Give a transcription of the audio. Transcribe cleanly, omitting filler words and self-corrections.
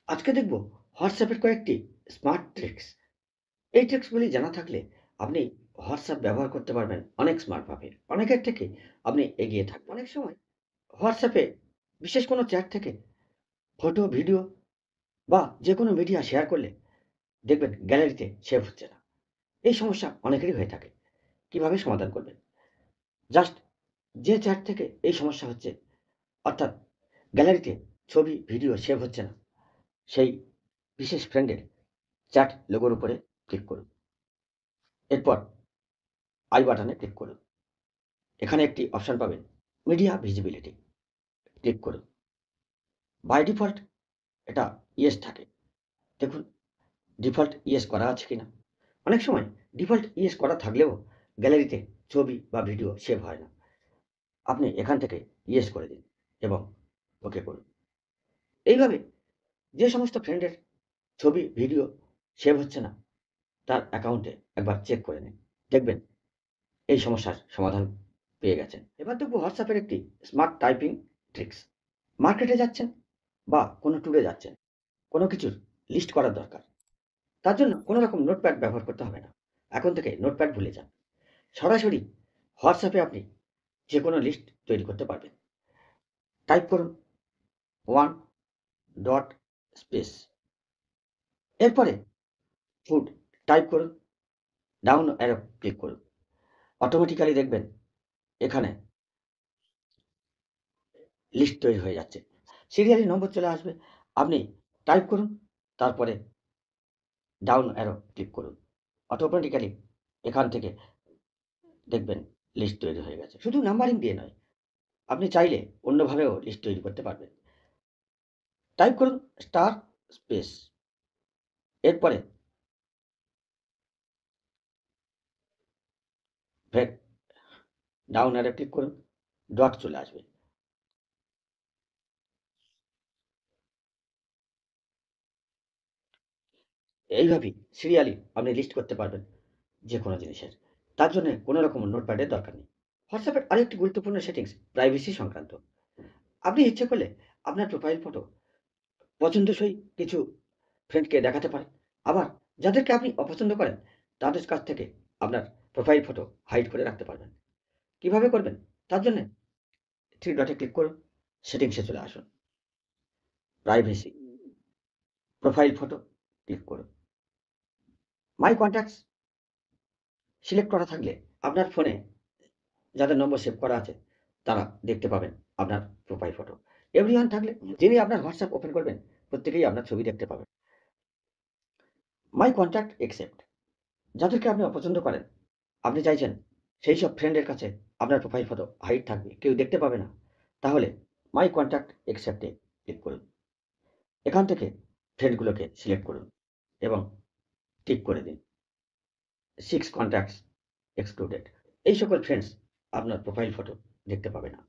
আজকে দেখব হোয়াটসঅ্যাপের কয়েকটি স্মার্ট ট্রিক্স। এই ট্রিক্সগুলি জানা থাকলে আপনি হোয়াটসঅ্যাপ ব্যবহার করতে পারবেন অনেক স্মার্টভাবে। অনেকের থেকে আপনি এগিয়ে থাকবেন। অনেক সময় হোয়াটসঅ্যাপে বিশেষ কোনো চ্যাট থেকে ফটো, ভিডিও বা যেকোনো মিডিয়া শেয়ার করলে দেখবেন গ্যালারিতে সেভ হচ্ছে না। এই সমস্যা অনেকেরই হয়ে থাকে। কিভাবে সমাধান করবেন? জাস্ট যে চ্যাট থেকে এই সমস্যা হচ্ছে, অর্থাৎ গ্যালারিতে ছবি, ভিডিও সেভ হচ্ছে না, সেই বিশেষ ফ্রেন্ডের চ্যাট লোগোর উপরে ক্লিক করুন। এরপর আই বাটনে ক্লিক করুন। এখানে একটি অপশন পাবেন, মিডিয়া ভিজিবিলিটি। ক্লিক করুন। বাই ডিফল্ট এটা ইয়েস থাকে। দেখুন ডিফল্ট ইয়েস করা আছে কিনা। অনেক সময় ডিফল্ট ইয়েস করা থাকলেও গ্যালারিতে ছবি বা ভিডিও সেভ হয় না। আপনি এখান থেকে ইয়েস করে দিন এবং ওকে করুন। এইভাবে যে সমস্ত ফ্রেন্ডের ছবি, ভিডিও সেভ হচ্ছে না, তার অ্যাকাউন্টে একবার চেক করে নিন। দেখবেন এই সমস্যার সমাধান পেয়ে গেছেন। এবার দেখব হোয়াটসঅ্যাপের একটি স্মার্ট টাইপিং ট্রিক্স। মার্কেটে যাচ্ছেন বা কোনো ট্যুরে যাচ্ছেন, কোনো কিছুর লিস্ট করার দরকার। তার জন্য কোনো রকম নোটপ্যাড ব্যবহার করতে হবে না। এখন থেকে নোটপ্যাড ভুলে যান। সরাসরি হোয়াটসঅ্যাপে আপনি যেকোনো লিস্ট তৈরি করতে পারবেন। টাইপ করুন 1 ডট স্পেস। এরপরে ফুড টাইপ করুন, ডাউন অ্যারো ক্লিক করুন। অটোমেটিক্যালি দেখবেন এখানে লিস্ট তৈরি হয়ে যাচ্ছে। সিরিয়ালি নম্বর চলে আসবে। আপনি টাইপ করুন, তারপরে ডাউন অ্যারো ক্লিক করুন। অটোমেটিক্যালি এখান থেকে দেখবেন লিস্ট তৈরি হয়ে গেছে। শুধু নাম্বারিং দিয়ে নয়, আপনি চাইলে অন্যভাবেও লিস্ট তৈরি করতে পারবেন। টাইপ করুন স্টার স্পেস। এরপরে ফের ডাউন অ্যারো ক্লিক করুন, ডট চলে আসবে। এইভাবেই সিরিয়ালি আপনি লিস্ট করতে পারবেন যেকোনো জিনিসের। তার জন্যে কোনো রকম নোটপ্যাডের দরকার নেই। হোয়াটসঅ্যাপের আরেকটি গুরুত্বপূর্ণ সেটিংস প্রাইভেসি সংক্রান্ত। আপনি ইচ্ছে করলে আপনার প্রোফাইল ফটো পছন্দসই কিছু ফ্রেন্ডকে দেখাতে পারেন। আবার যাদেরকে আপনি অপছন্দ করেন তাদের কাছ থেকে আপনার প্রোফাইল ফটো হাইড করে রাখতে পারবেন। কিভাবে করবেন? তার জন্যে 3 ডটে ক্লিক করুন, সেটিংসে চলে আসুন। প্রাইভেসি, প্রোফাইল ফটো ক্লিক করুন। মাই কনট্যাক্টস সিলেক্ট করা থাকলে আপনার ফোনে যাদের নম্বর সেভ করা আছে তারা দেখতে পাবেন আপনার প্রোফাইল ফটো। এভরিওয়ান থাকলে যিনি আপনার হোয়াটসঅ্যাপ ওপেন করবেন প্রত্যেকেই আপনার ছবি দেখতে পাবেন। মাই কনট্যাক্ট অ্যাকসেপ্ট, যাদেরকে আপনি অপছন্দ করেন, আপনি চাইছেন সেই সব ফ্রেন্ডের কাছে আপনার প্রোফাইল ফটো হাইড থাকবে, কেউ দেখতে পাবে না, তাহলে মাই কন্ট্যাক্ট অ্যাকসেপ্টে ক্লিক করুন। এখান থেকে ফ্রেন্ডগুলোকে সিলেক্ট করুন এবং টিক করে দিন 6 কন্ট্যাক্টস এক্সক্লুডেড। এই সকল ফ্রেন্ডস আপনার প্রোফাইল ফটো দেখতে পাবে না।